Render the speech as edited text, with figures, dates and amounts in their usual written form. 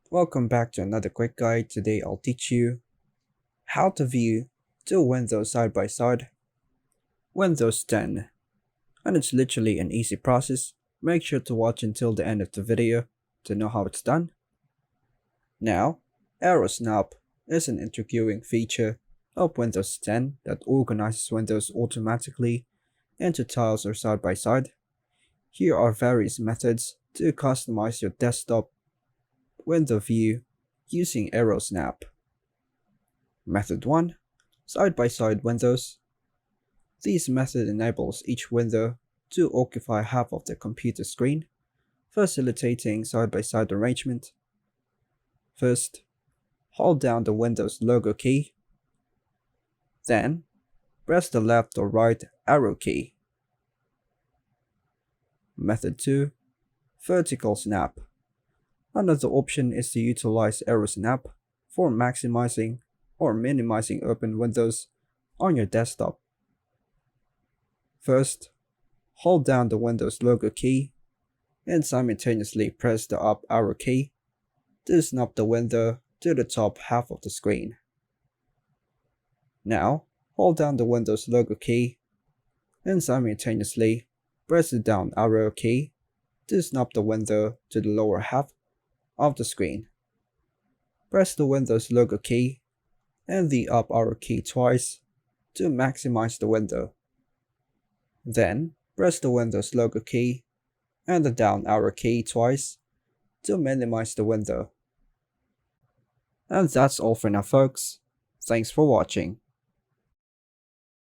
Welcome back to another quick guide. Today I'll teach you how to view two windows side by side. Windows 10. And it's literally an easy process. Make sure to watch until the end of the video to know how it's done. Now, Arrow Snap is an intriguing feature of Windows 10 that organizes windows automatically into tiles or side by side. Here are various methods to customize your desktop window view using Arrow Snap. Method 1. Side-by-side windows. This method enables each window to occupy half of the computer screen, facilitating side-by-side arrangement. First, hold down the Windows logo key. Then, press the left or right arrow key. Method 2. Vertical snap. Another option is to utilize Arrow Snap for maximizing or minimizing open windows on your desktop. First, hold down the Windows logo key and simultaneously press the up arrow key to snap the window to the top half of the screen. Now, hold down the Windows logo key and simultaneously press the down arrow key to snap the window to the lower half of the screen. Press the Windows logo key and the up arrow key twice to maximize the window. Then, press the Windows logo key and the down arrow key twice to minimize the window. And that's all for now, folks. Thanks for watching.